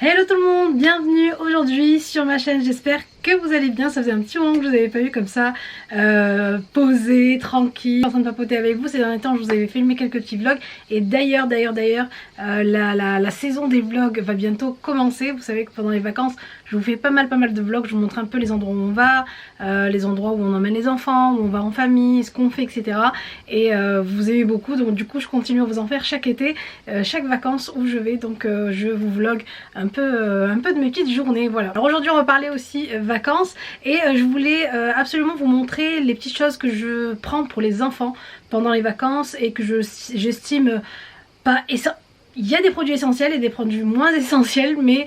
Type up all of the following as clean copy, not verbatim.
Hello tout le monde, bienvenue aujourd'hui sur ma chaîne, j'espère que vous allez bien. Ça faisait un petit moment que je vous avais pas vu comme ça, posé, tranquille, en train de papoter avec vous. Ces derniers temps je vous avais filmé quelques petits vlogs et d'ailleurs la saison des vlogs va bientôt commencer. Vous savez que pendant les vacances je vous fais pas mal de vlogs, je vous montre un peu les endroits où on va, les endroits où on emmène les enfants, où on va en famille, ce qu'on fait, etc. Et vous aimez beaucoup, donc du coup je continue à vous en faire chaque été, chaque vacances où je vais, donc je vous vlog un peu de mes petites journées, voilà. Alors aujourd'hui on va parler aussi vacances et je voulais absolument vous montrer les petites choses que je prends pour les enfants pendant les vacances et que j'estime pas essentielles. Il y a des produits essentiels et des produits moins essentiels, mais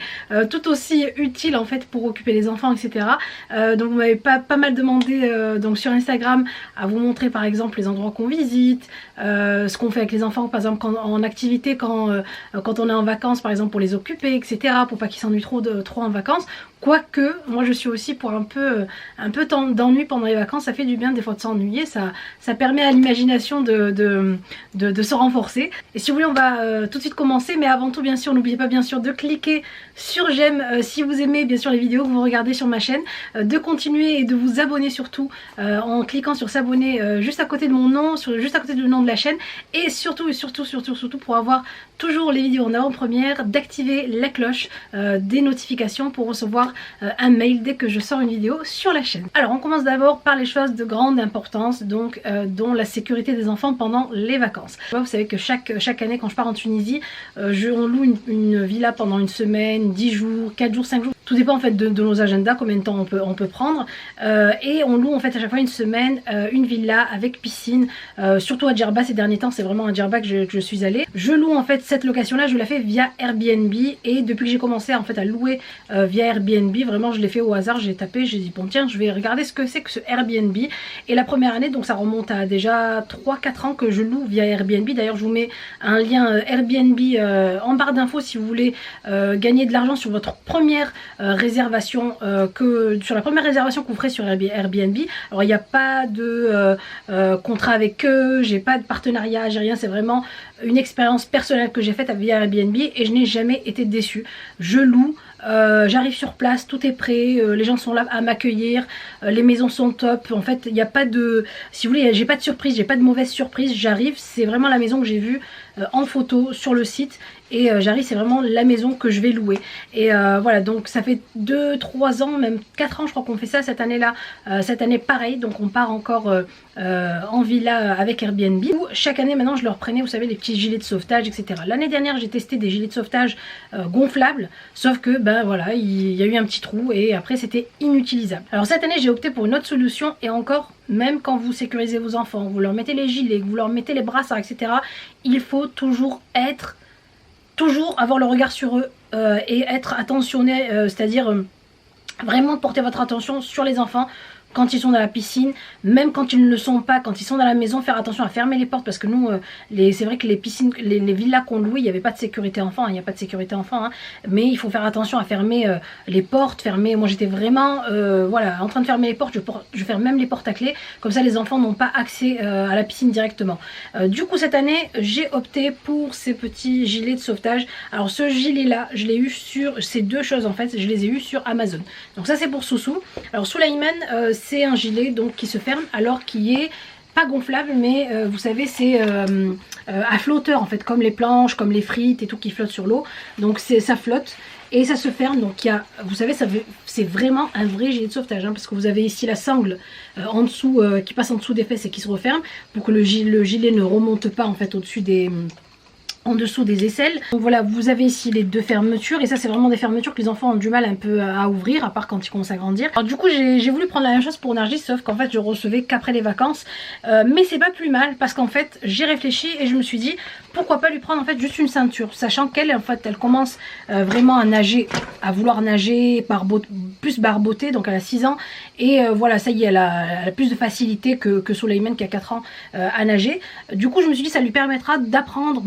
tout aussi utiles en fait pour occuper les enfants, etc. Donc vous m'avez pas mal demandé donc sur Instagram à vous montrer par exemple les endroits qu'on visite, ce qu'on fait avec les enfants, par exemple en activité quand on est en vacances, par exemple pour les occuper, etc. Pour pas qu'ils s'ennuient trop en vacances. Quoique, moi je suis aussi pour un peu d'ennui pendant les vacances, ça fait du bien des fois de s'ennuyer, ça permet à l'imagination de se renforcer. Et si vous voulez on va tout de suite commencer, mais avant tout bien sûr n'oubliez pas bien sûr de cliquer sur j'aime si vous aimez bien sûr les vidéos que vous regardez sur ma chaîne, de continuer et de vous abonner surtout en cliquant sur s'abonner juste à côté de mon nom, juste à côté du nom de la chaîne, et surtout pour avoir toujours les vidéos en avant-première, d'activer la cloche des notifications pour recevoir un mail dès que je sors une vidéo sur la chaîne. Alors on commence d'abord par les choses de grande importance, donc dont la sécurité des enfants pendant les vacances. Vous savez que chaque année quand je pars en Tunisie, on loue une villa pendant une semaine, 10 jours, 4 jours, 5 jours. Tout dépend en fait de nos agendas, combien de temps on peut prendre, et on loue en fait à chaque fois une semaine une villa avec piscine, surtout à Djerba ces derniers temps. C'est vraiment à Djerba que je suis allée. Je loue en fait cette location là, je la fais via Airbnb, et depuis que j'ai commencé en fait à louer via Airbnb, vraiment je l'ai fait au hasard, j'ai tapé, j'ai dit bon tiens je vais regarder ce que c'est que ce Airbnb. Et la première année, donc ça remonte à déjà 3-4 ans que je loue via Airbnb. D'ailleurs je vous mets un lien Airbnb en barre d'infos si vous voulez gagner de l'argent sur votre première réservation, sur la première réservation que vous ferez sur Airbnb. Alors il n'y a pas de contrat avec eux, j'ai pas de partenariat, j'ai rien, c'est vraiment une expérience personnelle que j'ai faite via Airbnb et je n'ai jamais été déçue. Je loue, j'arrive sur place, tout est prêt, les gens sont là à m'accueillir, les maisons sont top. En fait il n'y a pas de, si vous voulez, j'ai pas de surprise, j'ai pas de mauvaise surprise, j'arrive, c'est vraiment la maison que j'ai vue en photo sur le site, et j'arrive, c'est vraiment la maison que je vais louer. Et voilà, donc ça fait 2-3 ans, même 4 ans je crois qu'on fait ça cette année là. Cette année pareil, donc on part encore en villa avec Airbnb. Chaque année maintenant je leur prenais, vous savez, les petits gilets de sauvetage, etc. L'année dernière j'ai testé des gilets de sauvetage gonflables, sauf que ben voilà, il y a eu un petit trou et après c'était inutilisable. Alors cette année j'ai opté pour une autre solution, et encore, même quand vous sécurisez vos enfants, vous leur mettez les gilets, vous leur mettez les brassards, etc. Il faut toujours avoir le regard sur eux et être attentionné, c'est-à-dire vraiment porter votre attention sur les enfants quand ils sont dans la piscine, même quand ils ne le sont pas, quand ils sont dans la maison, faire attention à fermer les portes, parce que nous, c'est vrai que les piscines, les villas qu'on loue, il n'y avait pas de sécurité enfant, il n'y a pas de sécurité enfant, hein, mais il faut faire attention à fermer les portes, moi j'étais vraiment voilà, en train de fermer les portes, je ferme même les portes à clé, comme ça les enfants n'ont pas accès à la piscine directement. Du coup cette année, j'ai opté pour ces petits gilets de sauvetage. Alors ce gilet là, je l'ai eu sur, ces deux choses en fait, je les ai eu sur Amazon. Donc ça c'est pour Soussou. Alors Souleyman, c'est un gilet donc qui se ferme, alors qui est pas gonflable, mais vous savez c'est à flotteur en fait, comme les planches, comme les frites et tout qui flottent sur l'eau. Donc ça flotte et ça se ferme. Donc il y a, vous savez, c'est vraiment un vrai gilet de sauvetage, hein, parce que vous avez ici la sangle en dessous qui passe en dessous des fesses et qui se referme pour que le gilet ne remonte pas en fait au-dessus en dessous des aisselles. Donc voilà, vous avez ici les deux fermetures, et ça c'est vraiment des fermetures que les enfants ont du mal un peu à ouvrir, à part quand ils commencent à grandir. Alors du coup j'ai voulu prendre la même chose pour Nargis, sauf qu'en fait je recevais qu'après les vacances, mais c'est pas plus mal parce qu'en fait j'ai réfléchi et je me suis dit pourquoi pas lui prendre en fait juste une ceinture, sachant qu'elle en fait elle commence vraiment à nager, à vouloir nager plus barboter, donc elle a 6 ans, et voilà, ça y est, elle a plus de facilité que Souleyman qui a 4 ans à nager. Du coup je me suis dit ça lui permettra d'apprendre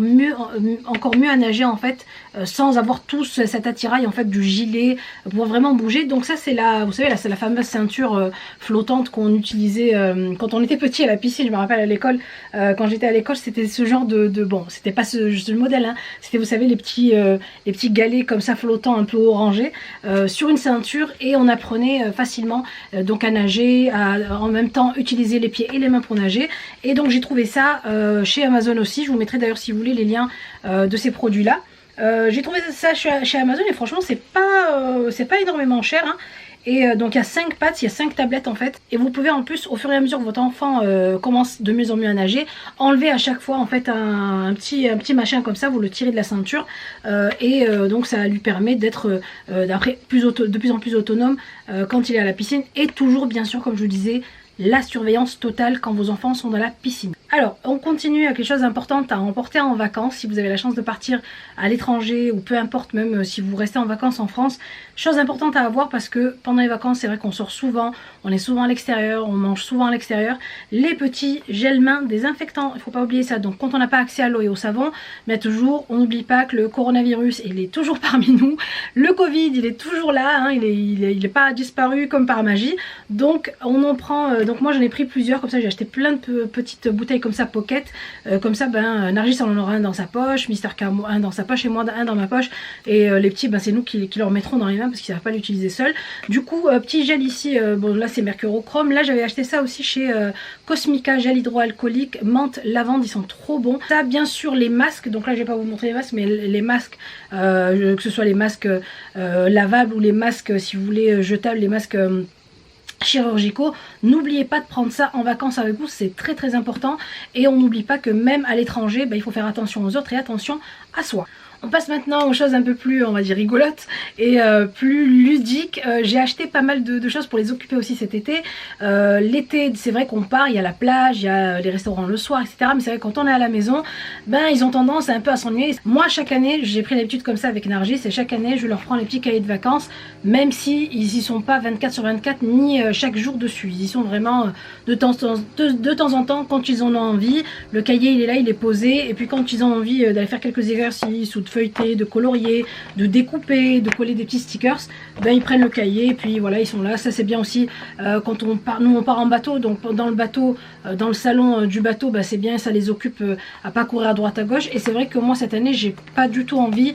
encore mieux à nager en fait, sans avoir tout cet attirail en fait du gilet pour vraiment bouger. Donc ça c'est vous savez, là c'est la fameuse ceinture flottante qu'on utilisait quand on était petit à la piscine. Je me rappelle à l'école, quand j'étais à l'école, c'était ce genre bon, c'était pas ce modèle, hein. C'était, vous savez, les petits galets comme ça flottants un peu orangés sur une ceinture, et on apprenait facilement donc à nager, à en même temps utiliser les pieds et les mains pour nager. Et donc j'ai trouvé ça chez Amazon aussi. Je vous mettrai d'ailleurs, si vous voulez, les liens de ces produits là. J'ai trouvé ça chez Amazon, et franchement c'est pas énormément cher, hein. Et donc il y a 5 pattes, il y a 5 tablettes en fait, et vous pouvez en plus, au fur et à mesure que votre enfant commence de mieux en mieux à nager, enlever à chaque fois en fait un petit machin comme ça, vous le tirez de la ceinture, donc ça lui permet d'être d'après de plus en plus autonome quand il est à la piscine, et toujours bien sûr, comme je vous disais, la surveillance totale quand vos enfants sont dans la piscine. Alors, on continue avec les choses importantes à emporter en vacances si vous avez la chance de partir à l'étranger, ou peu importe, même si vous restez en vacances en France. Chose importante à avoir, parce que pendant les vacances, c'est vrai qu'on sort souvent, on est souvent à l'extérieur, on mange souvent à l'extérieur. Les petits gels mains désinfectants, il ne faut pas oublier ça. Donc quand on n'a pas accès à l'eau et au savon, mais toujours, on n'oublie pas que le coronavirus, il est toujours parmi nous. Le Covid, il est toujours là, hein, il est pas disparu comme par magie. Donc on en prend, donc moi j'en ai pris plusieurs, comme ça j'ai acheté plein de petites bouteilles comme ça, pocket, comme ça Nargis en aura un dans sa poche, Mister K un dans sa poche, et moi un dans ma poche, et les petits c'est nous qui leur mettrons dans les mains parce qu'ils ne savent pas l'utiliser seul. Du coup petit gel ici, bon là c'est mercurochrome, là j'avais acheté ça aussi chez Cosmica, gel hydroalcoolique menthe lavande, ils sont trop bons. Ça bien sûr les masques, donc là je vais pas vous montrer les masques, mais les masques que ce soit les masques lavables ou les masques, si vous voulez, jetables, les masques chirurgicaux, n'oubliez pas de prendre ça en vacances avec vous, c'est très très important. Et on n'oublie pas que même à l'étranger, il faut faire attention aux autres et attention à soi. On passe maintenant aux choses un peu plus, on va dire, rigolotes et plus ludiques. J'ai acheté pas mal de choses pour les occuper aussi cet été. L'été, c'est vrai qu'on part, il y a la plage, il y a les restaurants le soir, etc. Mais c'est vrai que quand on est à la maison, ils ont tendance un peu à s'ennuyer. Moi, chaque année, j'ai pris l'habitude comme ça avec Nargis, et chaque année, je leur prends les petits cahiers de vacances, même si ils y sont pas 24 sur 24, ni chaque jour dessus. Ils y sont vraiment de temps en temps, quand ils en ont envie. Le cahier, il est là, il est posé. Et puis quand ils ont envie d'aller faire quelques exercices ou de feuilleter, de colorier, de découper, de coller des petits stickers, ils prennent le cahier et puis voilà, ils sont là. Ça c'est bien aussi quand on part, nous on part en bateau, donc dans le bateau, dans le salon du bateau, c'est bien, ça les occupe à pas courir à droite à gauche. Et c'est vrai que moi cette année j'ai pas du tout envie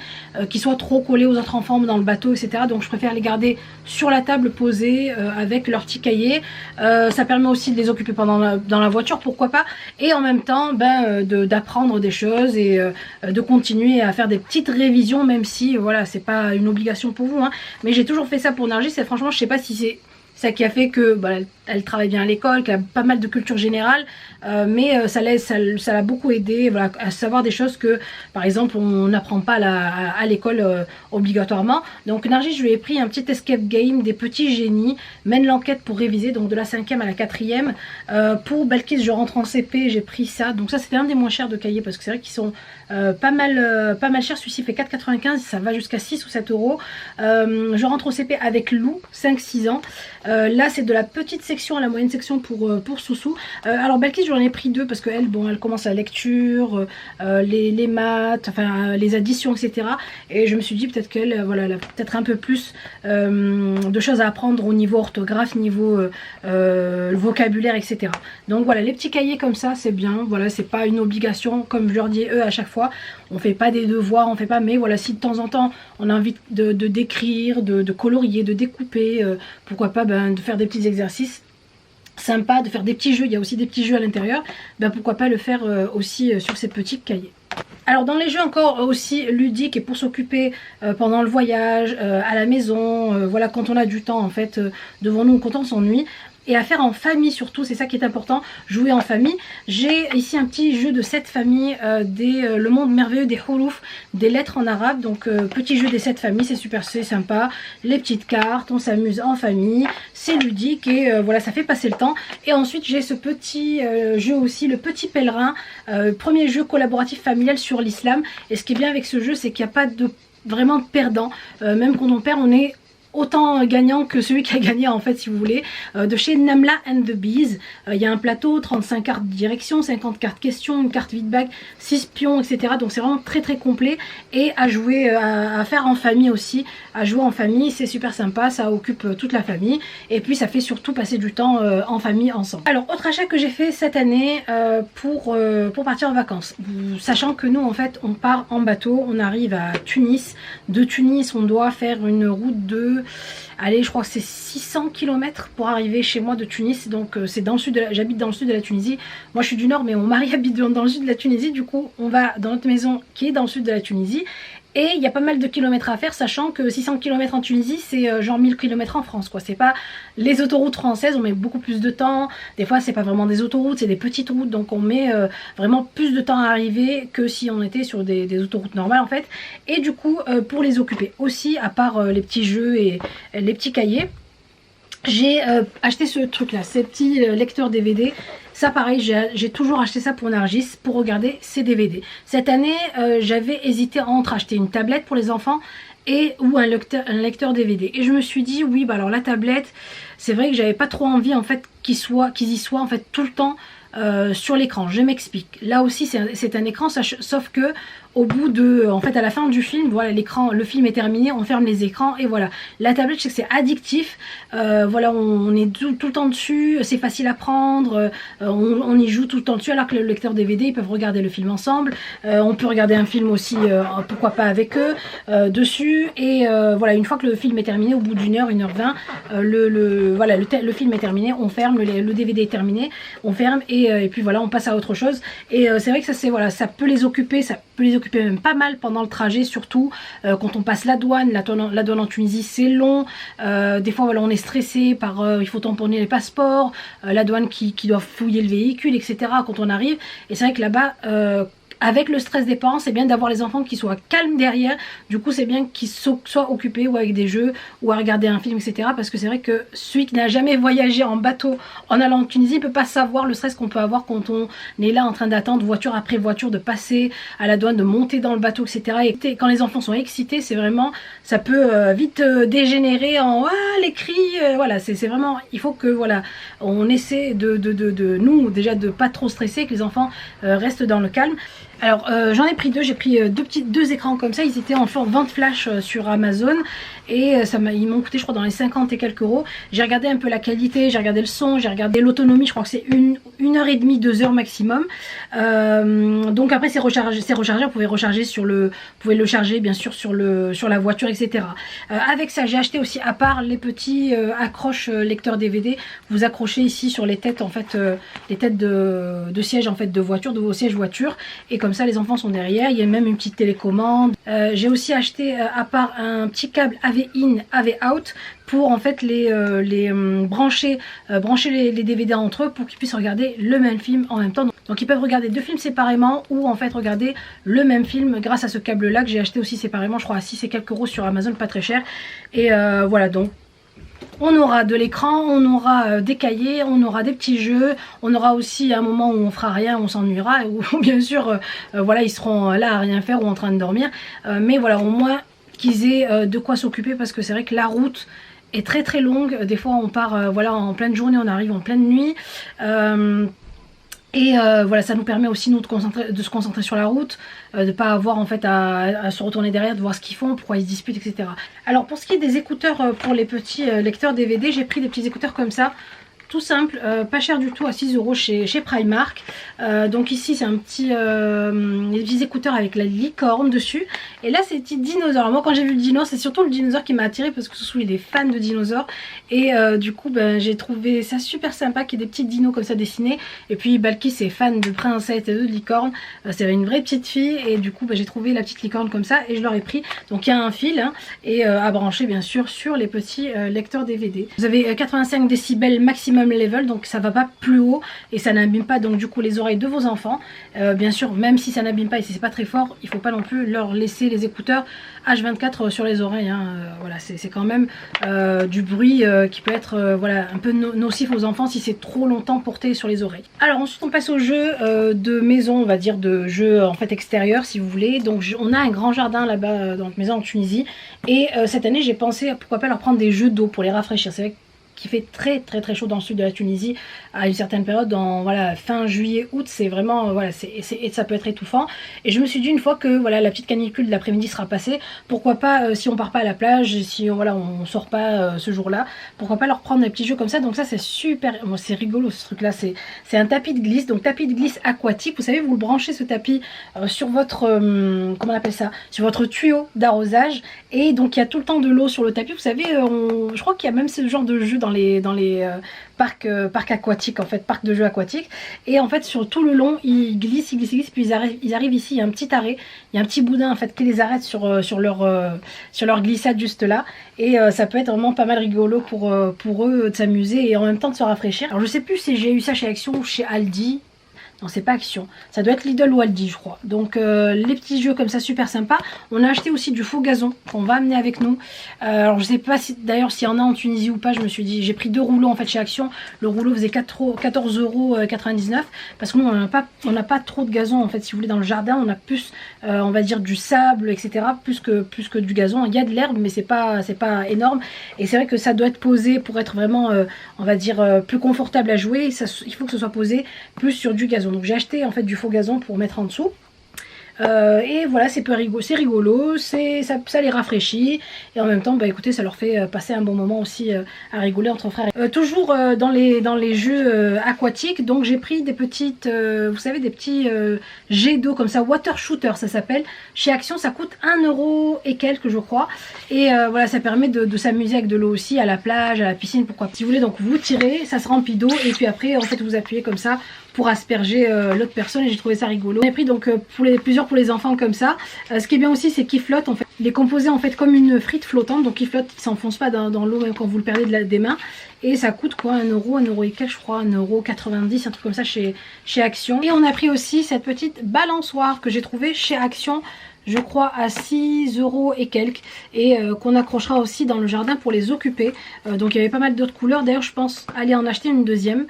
qu'ils soient trop collés aux autres enfants dans le bateau, etc. Donc je préfère les garder sur la table posés avec leur petit cahier. Ça permet aussi de les occuper dans la voiture, pourquoi pas, et en même temps d'apprendre des choses et de continuer à faire des petites révisions, même si voilà, c'est pas une obligation pour vous, hein. Mais j'ai toujours fait ça pour Nargis, et franchement je sais pas si c'est ça qui a fait que elle travaille bien à l'école, qu'elle a pas mal de culture générale, mais ça l'a beaucoup aidé, voilà, à savoir des choses que par exemple on n'apprend pas à l'école obligatoirement. Donc Nargis, je lui ai pris un petit escape game des petits génies, mène l'enquête pour réviser, donc de la 5e à la 4e. Pour Balkis, je rentre en CP, j'ai pris ça, donc ça c'était un des moins chers de cahiers, parce que c'est vrai qu'ils sont pas mal chers. Celui-ci fait 4,95, ça va jusqu'à 6 ou 7 euros. Je rentre au CP avec Lou, 5-6 ans. Là c'est de la petite section à la moyenne section pour Soussou. Alors Balkis, j'en ai pris 2 parce qu'elle elle commence la lecture, les maths, enfin les additions, etc. Et je me suis dit peut-être qu'elle voilà, elle a peut-être un peu plus de choses à apprendre au niveau orthographe, niveau vocabulaire, etc. Donc voilà, les petits cahiers comme ça c'est bien, voilà, c'est pas une obligation, comme je leur dis eux à chaque fois, on fait pas des devoirs, on fait pas, mais voilà, si de temps en temps on a envie de d'écrire, de colorier, de découper, pourquoi pas de faire des petits exercices sympa, de faire des petits jeux, il y a aussi des petits jeux à l'intérieur, pourquoi pas le faire aussi sur ces petits cahiers. Alors dans les jeux encore aussi ludiques et pour s'occuper pendant le voyage, à la maison, voilà, quand on a du temps en fait devant nous, quand on s'ennuie, et à faire en famille surtout, c'est ça qui est important, jouer en famille. J'ai ici un petit jeu de 7 familles, le monde merveilleux des hourouf, des lettres en arabe. Donc petit jeu des 7 familles, c'est super, c'est sympa, les petites cartes, on s'amuse en famille, c'est ludique et voilà, ça fait passer le temps. Et ensuite j'ai ce petit jeu aussi, le petit pèlerin, premier jeu collaboratif familial sur l'islam. Et ce qui est bien avec ce jeu, c'est qu'il n'y a pas vraiment de perdant, même quand on perd, on est autant gagnant que celui qui a gagné en fait si vous voulez, de chez Namla and the Bees. Il y a un plateau, 35 cartes direction, 50 cartes questions, une carte feedback, 6 pions, etc. Donc c'est vraiment très très complet et à jouer, à faire en famille aussi, à jouer en famille, c'est super sympa, ça occupe toute la famille et puis ça fait surtout passer du temps en famille ensemble. Alors autre achat que j'ai fait cette année pour partir en vacances, sachant que nous en fait on part en bateau, on arrive à Tunis, de Tunis on doit faire une route de, allez je crois que c'est 600 km pour arriver chez moi de Tunis, donc c'est dans le sud, j'habite dans le sud de la Tunisie, moi je suis du nord mais mon mari habite dans le sud de la Tunisie, du coup on va dans notre maison qui est dans le sud de la Tunisie. Et il y a pas mal de kilomètres à faire, sachant que 600 km en Tunisie, c'est genre 1000 km en France, quoi. C'est pas les autoroutes françaises, on met beaucoup plus de temps. Des fois, c'est pas vraiment des autoroutes, c'est des petites routes, donc on met vraiment plus de temps à arriver que si on était sur des autoroutes normales, en fait. Et du coup, pour les occuper aussi, à part les petits jeux et les petits cahiers, j'ai acheté ce truc-là, ces petits lecteurs DVD. Ça pareil, j'ai toujours acheté ça pour Nargis, pour regarder ses DVD. Cette année, j'avais hésité entre acheter une tablette pour les enfants ou un lecteur DVD. Et je me suis dit, oui, bah alors la tablette, c'est vrai que j'avais pas trop envie en fait qu'ils y soient en fait tout le temps sur l'écran. Je m'explique. Là aussi, c'est un écran, sauf que au bout de, en fait à la fin du film, voilà, l'écran, le film est terminé, on ferme les écrans et voilà. La tablette, je sais que c'est addictif, voilà, on est tout le temps dessus, c'est facile à prendre, on y joue tout le temps dessus, alors que le lecteur DVD, ils peuvent regarder le film ensemble, on peut regarder un film aussi, pourquoi pas avec eux, dessus, et voilà, une fois que le film est terminé, au bout d'une heure, 1h20, voilà, le film est terminé, on ferme, le DVD est terminé, on ferme, et puis voilà, on passe à autre chose, et c'est vrai que ça, c'est, voilà, ça peut les occuper même pas mal pendant le trajet, surtout quand on passe la douane en Tunisie c'est long, des fois voilà, on est stressé par il faut tamponner les passeports, la douane qui doit fouiller le véhicule, etc. quand on arrive, et c'est vrai que là-bas avec le stress des parents, c'est bien d'avoir les enfants qui soient calmes derrière. Du coup, c'est bien qu'ils soient occupés ou avec des jeux ou à regarder un film, etc. Parce que c'est vrai que celui qui n'a jamais voyagé en bateau en allant en Tunisie ne peut pas savoir le stress qu'on peut avoir quand on est là en train d'attendre voiture après voiture, de passer à la douane, de monter dans le bateau, etc. Et quand les enfants sont excités, c'est vraiment, ça peut vite dégénérer en les cris. Voilà, c'est vraiment, il faut que voilà, on essaie de nous déjà de pas trop stresser, que les enfants restent dans le calme. Alors j'en ai pris deux, j'ai pris deux écrans comme ça, ils étaient en vente flash sur Amazon et ils m'ont coûté je crois dans les 50 et quelques euros. J'ai regardé un peu la qualité, j'ai regardé le son, j'ai regardé l'autonomie, je crois que c'est 1h30, 2h maximum. Donc après c'est rechargé, vous pouvez recharger vous pouvez le charger bien sûr sur la voiture, etc. Avec ça j'ai acheté aussi, à part les petits accroches lecteurs DVD, vous accrochez ici sur les têtes en fait, les têtes de siège en fait de voiture, de vos sièges voiture, et comme ça les enfants sont derrière. Il y a même une petite télécommande. J'ai aussi acheté à part un petit câble AV in, AV out pour en fait brancher les DVD entre eux pour qu'ils puissent regarder le même film en même temps. Donc ils peuvent regarder deux films séparément ou en fait regarder le même film grâce à ce câble là que j'ai acheté aussi séparément, je crois à 6 et quelques euros sur Amazon, pas très cher. Et voilà, donc on aura de l'écran, on aura des cahiers, on aura des petits jeux, on aura aussi un moment où on fera rien, on s'ennuiera, où bien sûr voilà, ils seront là à rien faire ou en train de dormir, mais voilà, au moins qu'ils aient de quoi s'occuper, parce que c'est vrai que la route est très très longue. Des fois on part voilà, en pleine journée, on arrive en pleine nuit. Et voilà, ça nous permet aussi nous de se concentrer sur la route, de pas avoir en fait à se retourner derrière, de voir ce qu'ils font, pourquoi ils se disputent, etc. Alors pour ce qui est des écouteurs pour les petits lecteurs DVD, j'ai pris des petits écouteurs comme ça, tout simple, pas cher du tout, à 6 euros chez Primark. Donc ici c'est des petits écouteurs avec la licorne dessus, et là c'est des petits dinosaures. Moi quand j'ai vu le dino, c'est surtout le dinosaure qui m'a attiré parce que Soussou il est fan de dinosaures, et du coup j'ai trouvé ça super sympa qu'il y ait des petits dinos comme ça dessinés. Et puis Balkis est fan de princesse et de licorne, c'est une vraie petite fille, et du coup j'ai trouvé la petite licorne comme ça et je leur ai pris. Donc il y a un fil hein, et à brancher bien sûr sur les petits lecteurs DVD. Vous avez 85 décibels maximum même level, donc ça va pas plus haut et ça n'abîme pas donc du coup les oreilles de vos enfants. Bien sûr, même si ça n'abîme pas et si c'est pas très fort, il faut pas non plus leur laisser les écouteurs H24 sur les oreilles, hein. Voilà, c'est quand même du bruit qui peut être voilà, un peu nocif aux enfants si c'est trop longtemps porté sur les oreilles. Alors ensuite on passe au jeu de maison, on va dire de jeu en fait extérieur si vous voulez. Donc on a un grand jardin là-bas dans notre maison en Tunisie et cette année j'ai pensé à pourquoi pas leur prendre des jeux d'eau pour les rafraîchir. C'est vrai qui fait très chaud dans le sud de la Tunisie à une certaine période, dans voilà, fin juillet, août, c'est vraiment voilà, ça peut être étouffant. Et je me suis dit une fois que voilà, la petite canicule de l'après-midi sera passée, pourquoi pas si on part pas à la plage, si voilà, on sort pas ce jour-là, pourquoi pas leur prendre des petits jeux comme ça. Donc ça c'est super, bon, c'est rigolo ce truc là, c'est un tapis de glisse, donc tapis de glisse aquatique. Vous savez, vous le branchez ce tapis sur votre comment on appelle ça, sur votre tuyau d'arrosage et donc il y a tout le temps de l'eau sur le tapis. Vous savez, je crois qu'il y a même ce genre de jeu dans les parcs aquatiques, en fait, parcs de jeux aquatiques. Et en fait, sur tout le long, ils glissent, puis ils arrivent ici, il y a un petit arrêt, il y a un petit boudin en fait qui les arrête sur leur glissade juste là. Et ça peut être vraiment pas mal rigolo pour eux de s'amuser et en même temps de se rafraîchir. Alors je sais plus si j'ai eu ça chez Action ou chez Aldi. Non, c'est pas Action, ça doit être Lidl ou Aldi je crois. Donc les petits jeux comme ça super sympa. On a acheté aussi du faux gazon qu'on va amener avec nous. Alors je sais pas si, d'ailleurs s'il y en a en Tunisie ou pas. Je me suis dit, j'ai pris 2 rouleaux en fait chez Action. Le rouleau faisait 14,99 € parce que nous on n'a pas trop de gazon en fait. Si vous voulez, dans le jardin on a plus on va dire du sable etc, plus que du gazon. Il y a de l'herbe mais c'est pas énorme. Et c'est vrai que ça doit être posé pour être vraiment on va dire plus confortable à jouer. Il faut que ce soit posé plus sur du gazon. Donc j'ai acheté en fait du faux gazon pour mettre en dessous. Et voilà, c'est rigolo, ça les rafraîchit et en même temps bah écoutez, ça leur fait passer un bon moment aussi à rigoler entre frères. Toujours dans les jeux aquatiques, donc j'ai pris des petites vous savez, des petits jets d'eau comme ça, water shooter ça s'appelle. Chez Action ça coûte 1 € et quelques je crois. Et voilà, ça permet de s'amuser avec de l'eau aussi à la plage, à la piscine, pourquoi pas. Si vous voulez, donc vous tirez, ça se remplit d'eau et puis après en fait vous appuyez comme ça pour asperger l'autre personne et j'ai trouvé ça rigolo. J'ai pris donc plusieurs pour les enfants comme ça. Ce qui est bien aussi c'est qu'il flotte en fait. Il est composé en fait comme une frite flottante, donc il flotte, il s'enfonce pas dans l'eau même quand vous le perdez des mains. Et ça coûte quoi, 1 €, 1 € et quelques je crois, 1,90 €, un truc comme ça chez Action. Et on a pris aussi cette petite balançoire que j'ai trouvée chez Action, je crois à 6 € et quelques, et qu'on accrochera aussi dans le jardin pour les occuper. Donc il y avait pas mal d'autres couleurs, d'ailleurs je pense aller en acheter une deuxième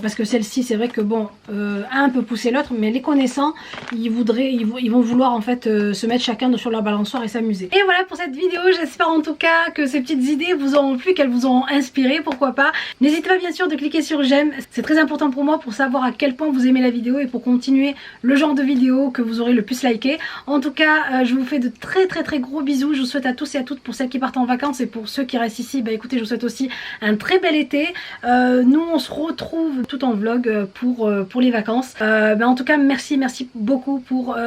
parce que celle-ci c'est vrai que bon un peut pousser l'autre, mais les connaissants ils vont vouloir en fait se mettre chacun sur leur balançoire et s'amuser. Et voilà pour cette vidéo, j'espère en tout cas que ces petites idées vous auront plu, qu'elles vous auront inspiré, pourquoi pas. N'hésitez pas bien sûr de cliquer sur j'aime, c'est très important pour moi pour savoir à quel point vous aimez la vidéo et pour continuer le genre de vidéo que vous aurez le plus liké. En tout cas je vous fais de très gros bisous. Je vous souhaite à tous et à toutes, pour celles qui partent en vacances et pour ceux qui restent ici, bah écoutez, je vous souhaite aussi un très bel été. Nous on se retrouve tout en vlog pour les vacances. En tout cas merci beaucoup pour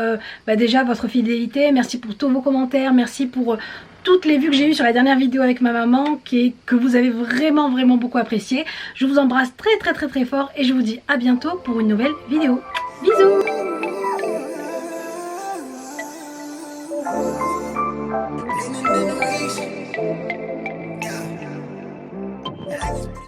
déjà votre fidélité, merci pour tous vos commentaires, merci pour toutes les vues que j'ai eues sur la dernière vidéo avec ma maman que vous avez vraiment beaucoup apprécié. Je vous embrasse très fort et je vous dis à bientôt pour une nouvelle vidéo. Bisous. Living in the race. Yeah.